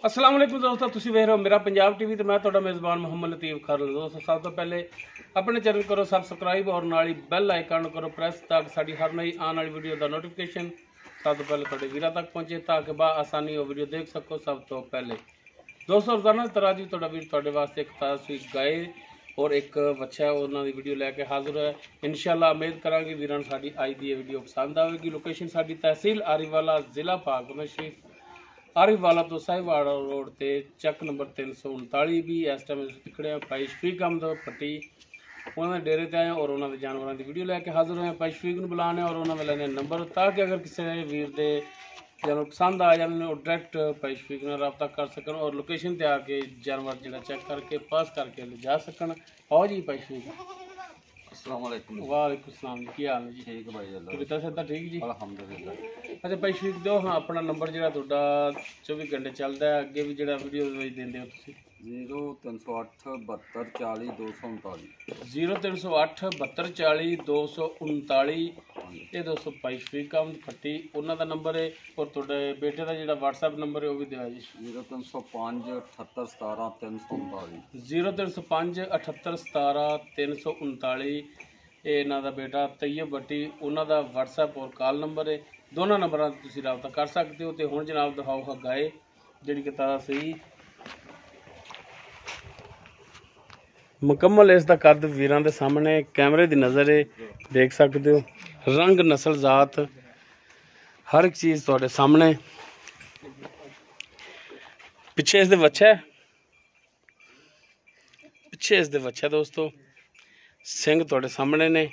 अस्सलाम वालेकुम दोस्तों, तुसी वेख रहे हो मेरा पंजाब टीवी तो मैं तुहाडा मेज़बान मोहम्मद लतीफ़ खरल। दोस्तों सब तो पहले अपने चैनल करो सबसक्राइब और नाल ही बैल आइकन करो प्रेस ताकि साडी हर नई आने वाली वीडियो का नोटिफिकेशन सब तो पहले तुहाडे वीरां तक पहुंचे ताकि आसानी वो वीडियो देख सको। सब तो पहले दोस्तों रोजाना तरह जी तुहाडा वीर तुहाडे वास्ते एक ताज़ी गाय और एक बच्चा उन्होंने वीडियो लैके हाजिर है। इंशाअल्लाह उम्मीद करांगे वीरां साडी अज दी वीडियो पसंद आएगी। लोकेशन साडी तहसील आरीवाला जिला पाकपुर शरीफ आरीवाला तो साहिवाड़ा रोड ते चक नंबर 339 भी इस टाइम खड़े हैं। भाई शफीक अहमद पट्टी उन्होंने डेरे ते आए और उन्होंने जानवरों की वीडियो लैके हाजिर हैं। भाई शफीक को बुलाने और उन्होंने लेने नंबर ताकि अगर किसी वीर दे जानवर पसंद आ जाए और डायरैक्ट भाई शफीक ने रब्ता कर सकन और लोकेशन ते आके जानवर जो चेक करके पास करके ले जा सकन। आओ जी भाई शफीक। अस्सलाम वालेकुम। वालेकुम सलाम जी, की हाल है जी? ठीक भाई अल्लाह कितना सीधा ठीक जी अल्हम्दुलिल्लाह। अच्छा भाई शफीक दो हाँ अपना नंबर जो 24 घंटे चलता है अगे भी जो वीडियो देंगे हो तुसी 0308 72 40 239 0308 72 40 239 ये दोस्तों भाई शफीक अहमद फट्टी उन्होंने नंबर है और थोड़े बेटे का जो व्हाट्सएप नंबर है वो भी दिया जी 0305 78 17 339 0305 78 17 339 ये इन्हों का बेटा तैयब भट्टी उन्होंने व्हाट्सएप और कॉल नंबर है। दोनों नंबर तुम रब्ता कर सकते हो। तो हुण जनाब दिखाओ गाय जी कि सही मुकम्मल इसका कद वीरां दे सामने कैमरे की नज़र है देख सकते हो। रंग नस्ल जात हर एक चीज़ तुहाडे सामने। पिछे इसदे बच्चा है, पिछे इसदे बच्चा दोस्तों सिंह तुहाडे सामने ने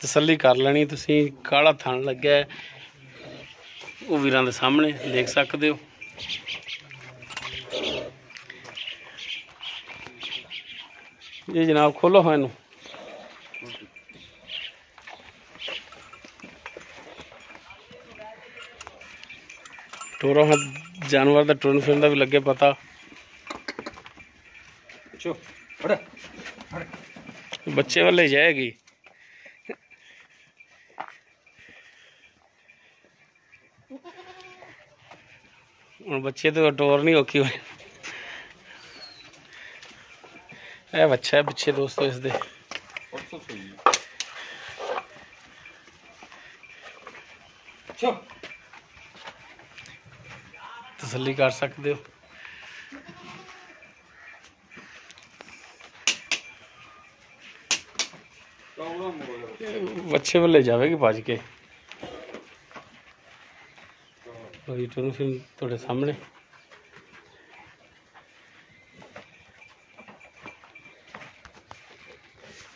तसल्ली कर लेनी तुसी। काला थन लग्या है वो वीरां दे सामने देख सकते हो। ये जनाब खोलो हाँ इनू टोरो हाँ जानवर का टुरन फिरन का भी लगे पता। बच्चे वाले जाएगी और बच्चे तो टोर नहीं औखी हुई। यह बच्चा है पिछे दोस्तों इसदे तसल्ली कर सकते हो। बच्चे वाले जाएगी भज के फिर थोड़े सामने।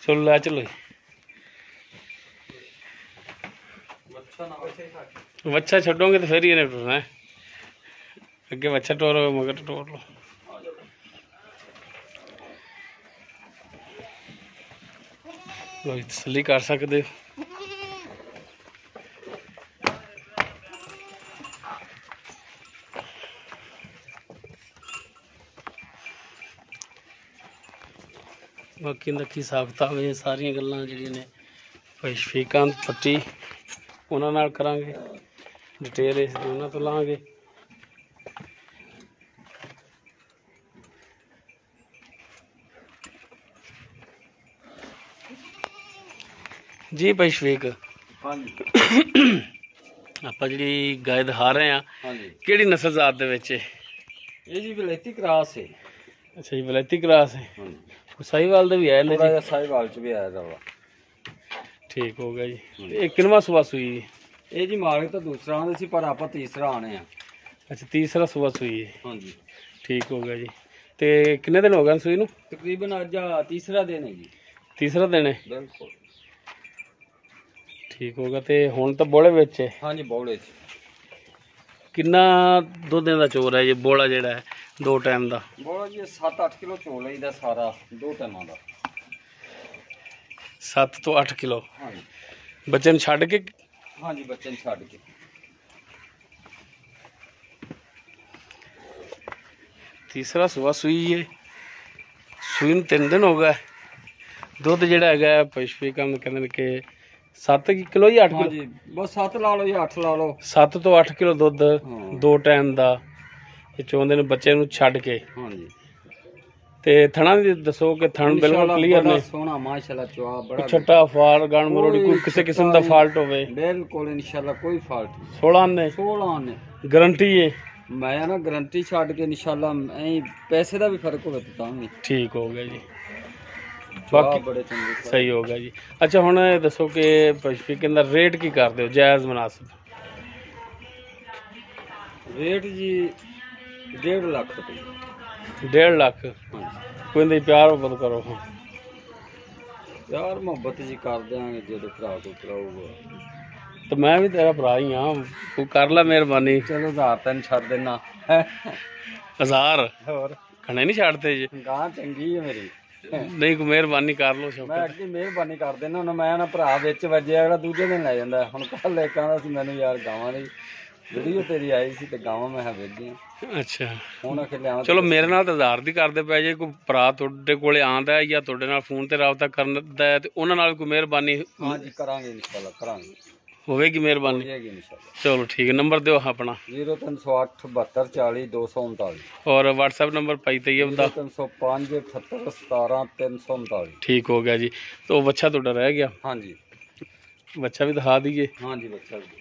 चलो लै चलो बच्चा छोड़ोगे तो फिर ही इन्हें टुरना है। अगे बच्चा टोरो मगर टोर लो। तसल्ली कर सकते हो। बाकी का की हिसाब किताब है सारिया गल्लां जिहड़ियां ने भाई शफीक अहमद पट्टी उन्हां नाल करांगे। डिटेल इस उन्हां तो लांगे। जी भाई शफीक आप जी गाय दिखा रहे हैं किहड़ी नस्ल जात दे विच? ये जी वलैती क्रॉस है। अच्छा जी वलैती क्रॉस है। साहिवाल दे भी आए ने जी? साहिवाल च भी आया दा। ठीक हो गया जी। ये किनवा सुबह सुई? ये जी मालिक तो दूसरा आंदे सी पर आप तीसरा आने हैं। अच्छा तीसरा सुबह सुई है। हाँ जी ठीक हो गया जी। ते कितने दिन हो गए सुई नूं? तकरीबन अज तीसरा दिन है जी। तीसरा दिन है बिल्कुल ठीक होगा। तो हुण तो बोले विच है? हाँ जी बोले किन्ना दुध दा चोर है ये बोला जेड़ा है दो टाइम दा? बोला जी 7-8 किलो चो लईदा सारा दो टाइमां दा। 7 तो 8 किलो। हाँ जी बच्चे छड़ के? हाँ जी बच्चे छड़ के। तीसरा सुबह सुई है सूई में 3 दिन हो गए। दुध जड़ा है पशु काम कहते कि 7 किलो या 8 किलो बस 7 ला लो या 8 ला लो 7 तो 8 किलो दुध 2 टाइम का ਇਹ ਚਾਹੁੰਦੇ ਨੇ ਬੱਚੇ ਨੂੰ ਛੱਡ ਕੇ। ਹਾਂਜੀ ਤੇ ਥਣਾ ਦੀ ਦੱਸੋ ਕਿ ਥਣ ਬਿਲਕੁਲ ਕਲੀਅਰ ਨੇ, ਸੋਹਣਾ ਮਾਸ਼ਾਅੱਲਾ ਚਵਾ ਬੜਾ ਛੱਟਾ ਫਾਲ ਗਣ ਮਰੋੜੀ ਕੋਈ ਕਿਸੇ ਕਿਸਮ ਦਾ ਫਾਲਟ ਹੋਵੇ? ਬਿਲਕੁਲ ਇਨਸ਼ਾਅੱਲਾ ਕੋਈ ਫਾਲਟ ਨਹੀਂ। 16 ਨੇ 16 ਨੇ ਗਰੰਟੀ ਹੈ? ਮੈਂ ਨਾ ਗਰੰਟੀ ਛੱਡ ਕੇ ਇਨਸ਼ਾਅੱਲਾ ਐਂ ਪੈਸੇ ਦਾ ਵੀ ਫਰਕ ਹੋਵੇ ਤਾਂ ਵੀ ਠੀਕ ਹੋ ਗਿਆ ਜੀ, ਬਾਕੀ ਬੜੇ ਚੰਗੇ ਸਹੀ ਹੋ ਗਿਆ ਜੀ। ਅੱਛਾ ਹੁਣ ਇਹ ਦੱਸੋ ਕਿ ਪਸ਼ਫੀਕਨ ਦਾ ਰੇਟ ਕੀ ਕਰਦੇ ਹੋ ਜਾਇਜ਼ ਮੁਨਾਸਿਬ? ਰੇਟ ਜੀ 1.5 ਲੱਖ ਰੁਪਏ। 1.5 ਲੱਖ? ਹਾਂਜੀ ਕੋਈ ਨਹੀਂ ਪਿਆਰ ਮੁਹੱਬਤ ਕਰੋ। ਯਾਰ ਮੁਹੱਬਤ ਜੀ ਕਰ ਦਿਆਂਗੇ ਜਦੋਂ ਭਰਾ ਕੋਈ ਕਰਾਊਗਾ। ਤੇ ਮੈਂ ਵੀ ਤੇਰਾ ਭਰਾ ਹੀ ਹਾਂ, ਤੂੰ ਕਰ ਲੈ ਮਿਹਰਬਾਨੀ। ਚਲੋ 1000 ਤੈਨੂੰ ਛੱਡ ਦੇਣਾ। 1000 ਹੋਰ ਖਣੇ ਨਹੀਂ ਛੱਡਦੇ ਜੀ? ਗਾਂ ਚੰਗੀ ਹੈ ਮੇਰੀ। ਨਹੀਂ ਕੋਈ ਮਿਹਰਬਾਨੀ ਕਰ ਲੋ ਸ਼ੌਕਤ। ਮੈਂ ਅੱਗੇ ਮਿਹਰਬਾਨੀ ਕਰ ਦੇਣਾ। ਹੁਣ ਮੈਂ ਨਾ ਭਰਾ ਵਿੱਚ ਵੱਜਿਆ ਅਗਲਾ ਦੂਜੇ ਦਿਨ ਲੈ ਜਾਂਦਾ। ਹੁਣ ਕੱਲ ਇੱਕ ਆਂਦਾ ਸੀ ਮੈਨੂੰ ਯਾਰ ਗਾਵਾਂ ਦੀ ਵੀਡੀਓ ਤੇਰੀ ਆਈ ਸੀ ਤੇ ਗਾਵਾਂ ਮੈਂ ਕਿਹਾ ਵੇਚਦੀਆਂ। ਅੱਛਾ ਹੁਣ ਆਖੇ ਲਿਆਵਾਂ। ਚਲੋ ਮੇਰੇ ਨਾਲ ਤਾਂ 1000 ਦੀ ਕਰਦੇ ਪਏ ਜੇ। ਕੋਈ ਭਰਾ ਤੁਹਾਡੇ ਕੋਲੇ ਆਂਦਾ ਹੈ ਜਾਂ ਤੁਹਾਡੇ ਨਾਲ ਫੋਨ ਤੇ ਰਾਬਤਾ ਕਰਦਾ ਹੈ ਤੇ ਉਹਨਾਂ ਨਾਲ ਕੋਈ ਮਿਹਰਬਾਨੀ ਹਾਂਜੀ ਕਰਾਂਗੇ ਇਨਸ਼ਾਅੱਲਾ ਕਰਾਂਗੇ, ਹੋਵੇਗੀ ਮਿਹਰਬਾਨੀ। ਹੋਏਗੀ ਇਨਸ਼ਾਅੱਲਾ। ਚਲੋ ਠੀਕ ਹੈ, ਨੰਬਰ ਦਿਓ ਆਪਣਾ। 0308 72 40 239 ਔਰ WhatsApp ਨੰਬਰ ਪਾਈ ਤੇ ਹੀ ਉਹਦਾ। 0305 78 17 339। ਠੀਕ ਹੋ ਗਿਆ ਜੀ। ਤੇ ਉਹ ਬੱਚਾ ਤੁਹਾਡਾ ਰਹਿ ਗਿਆ? ਹਾਂਜੀ ਬੱਚਾ ਵੀ ਦਿਖਾ ਦਈਏ। ਹਾਂਜੀ ਬੱਚਾ ਵੀ।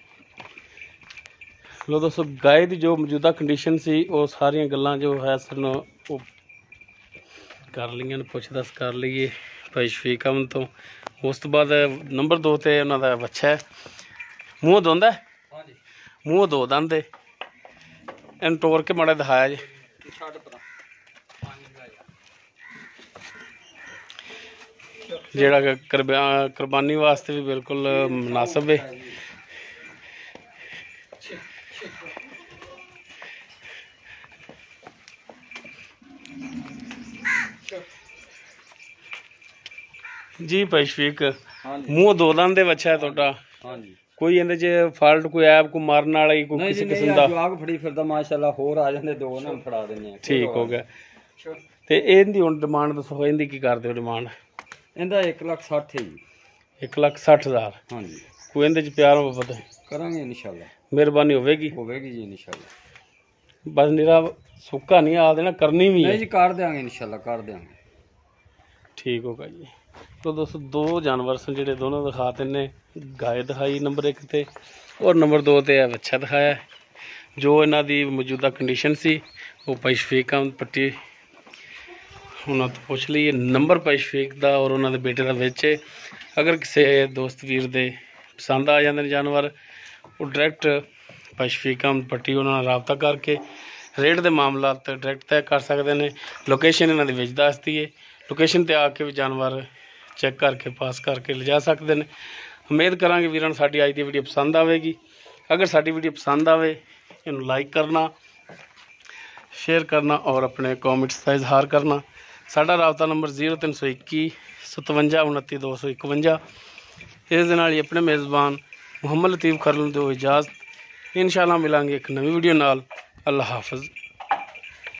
ਲੋ ਦੋਸਤੋ ਗਾਏ ਦੀ ਜੋ ਮੌਜੂਦਾ ਕੰਡੀਸ਼ਨ ਸੀ ਉਹ ਸਾਰੀਆਂ ਗੱਲਾਂ ਜੋ ਹੈ ਸਨ ਉਹ ਕਰ ਲਈਆਂ ਨੇ, ਪੁੱਛ ਦੱਸ ਕਰ ਲਈਏ ਭਾਈ ਸ਼ਫੀਕ ਅਹਿਮਦ ਤੋਂ। ਉਸ ਤੋਂ ਬਾਅਦ ਨੰਬਰ 2 ਤੇ ਉਹਨਾਂ ਦਾ ਬੱਚਾ ਹੈ, ਮੂੰਹ ਦੋਂਦਾ? ਹਾਂਜੀ ਮੂੰਹ ਦੋ ਦੰਦ ਦੇ। ਇਹਨੂੰ ਤੋੜ ਕੇ ਮਾੜਾ ਦਿਖਾਇਆ ਜੀ। ਛੱਡ ਪਰਾਂ ਜਿਹੜਾ ਕਿ ਕੁਰਬਾਨੀ ਵਾਸਤੇ ਵੀ ਬਿਲਕੁਲ ਮੁਨਾਸਬ ਹੈ। ਜੀ ਭਾਈ ਸ਼ਫੀਕ, ਹਾਂਜੀ ਮੂੰਹ ਦੋ ਦੰਦ ਦੇ ਬੱਚਾ ਹੈ ਤੁਹਾਡਾ। ਹਾਂਜੀ ਕੋਈ ਇਹਦੇ 'ਚ ਫਾਲਟ ਕੋਈ ਐਪ ਕੋਈ ਮਾਰਨ ਵਾਲਾ ਹੀ ਕੋਈ ਨਹੀਂ ਕਿਸੇ ਜੀ ਕਿਸਮ ਦਾ? ਜਵਾਕ ਫੜੀ ਫਿਰਦਾ ਮਾਸ਼ਾਅੱਲਾ, ਹੋਰ ਆ ਜਾਂਦੇ ਦੋ ਨਾ ਫੜਾ ਦਿੰਦੇ ਆ। ਠੀਕ ਹੋ ਗਿਆ। ਤੇ ਇਹਦੀ ਹੁਣ ਡਿਮਾਂਡ ਦੱਸੋ, ਇਹਦੀ ਕੀ ਕਰਦੇ ਹੋ ਡਿਮਾਂਡ? ਇਹਦਾ 1,60,000 ਹੈ ਜੀ। 1,60,000? ਹਾਂਜੀ ਕੋਈ ਇਹਦੇ 'ਚ ਪਿਆਰ ਮੁਹੱਬਤ ਕਰਾਂਗੇ ਇਨਸ਼ਾਅੱਲਾ, ਮਿਹਰਬਾਨੀ ਹੋਵੇਗੀ? ਹੋਵੇਗੀ ਜੀ ਇਨਸ਼ਾਅੱਲਾ। ਬਸ ਨਿਰਾ ਸੁੱਕਾ ਨਹੀਂ ਆ ਦੇਣਾ, ਕਰਨੀ ਵੀ ਨਹੀਂ ਹੈ। ਜੀ ਕਰ ਦਿਆਂਗੇ ਇਨਸ਼ਾਅੱਲਾ, ਕਰ ਦਿਆਂਗੇ। ਠੀਕ ਹੋਗਾ ਜੀ। ਤੋ ਦੋਸਤੋ ਦੋ ਜਾਨਵਰ ਸਨ ਜਿਹੜੇ ਦੋਨੋਂ ਦਿਖਾ ਦਿੰਨੇ। ਗਾਏ ਦਿਖਾਈ ਨੰਬਰ 1 ਤੇ, ਔਰ ਨੰਬਰ 2 ਤੇ ਇਹ ਬੱਚਾ ਦਿਖਾਇਆ। ਜੋ ਇਹਨਾਂ ਦੀ ਮੌਜੂਦਾ ਕੰਡੀਸ਼ਨ ਸੀ ਉਹ ਭਾਈ ਸ਼ਫੀਕ ਅਹਿਮਦ ਪੱਟੀ ਉਹਨਾਂ ਤੋਂ ਪੁੱਛ ਲਈਏ। ਨੰਬਰ ਭਾਈ ਸ਼ਫੀਕ ਦਾ ਔਰ ਉਹਨਾਂ ਦੇ ਬੇਟੇ ਦਾ ਵਿੱਚ ਹੈ। ਅਗਰ ਕਿਸੇ ਦੋਸਤ ਵੀਰ ਦੇ ਪਸੰਦ ਆ ਜਾਂਦੇ ਨੇ ਜਾਨਵਰ, ਉਹ ਡਾਇਰੈਕਟ ਭਾਈ ਸ਼ਫੀਕ ਅਹਿਮਦ ਪੱਟੀ ਉਹਨਾਂ ਨਾਲ ਰਾਬਤਾ ਕਰਕੇ ਰੇਟ ਦੇ ਮਾਮਲਾਤ ਡਾਇਰੈਕਟ ਤੈਅ ਕਰ ਸਕਦੇ ਨੇ। ਲੋਕੇਸ਼ਨ ਇਹਨਾਂ ਦੀ ਵਿੱਚ ਦੱਸਦੀ ਹੈ, ਲੋਕੇਸ਼ਨ ਤੇ ਆ ਕੇ ਵੀ ਜਾਨਵਰ ਚੈੱਕ ਕਰਕੇ ਪਾਸ ਕਰਕੇ ਲਿਜਾ ਸਕਦੇ ਨੇ। ਉਮੀਦ ਕਰਾਂਗੇ ਵੀਰਾਂ ਨੂੰ ਸਾਡੀ ਅੱਜ ਦੀ ਵੀਡੀਓ ਪਸੰਦ ਆਵੇਗੀ। ਅਗਰ ਸਾਡੀ ਵੀਡੀਓ ਪਸੰਦ ਆਵੇ ਇਹਨੂੰ ਲਾਈਕ ਕਰਨਾ, ਸ਼ੇਅਰ ਕਰਨਾ ਔਰ ਆਪਣੇ ਕਮੈਂਟਸ ਦਾ ਇਜ਼ਹਾਰ ਕਰਨਾ। ਸਾਡਾ ਰਾਬਤਾ ਨੰਬਰ 0321 57 29 251। ਇਸ ਦੇ ਨਾਲ ਹੀ ਆਪਣੇ ਮੇਜ਼ਬਾਨ ਮੁਹੰਮਦ ਲਤੀਫ ਖਰਲ ਨੂੰ ਦਿਓ ਇਜਾਜ਼ਤ। ਇਨਸ਼ਾਅੱਲਾ ਮਿਲਾਂਗੇ ਇੱਕ ਨਵੀਂ ਵੀਡੀਓ ਨਾਲ। ਅੱਲਾ ਹਾਫਿਜ਼।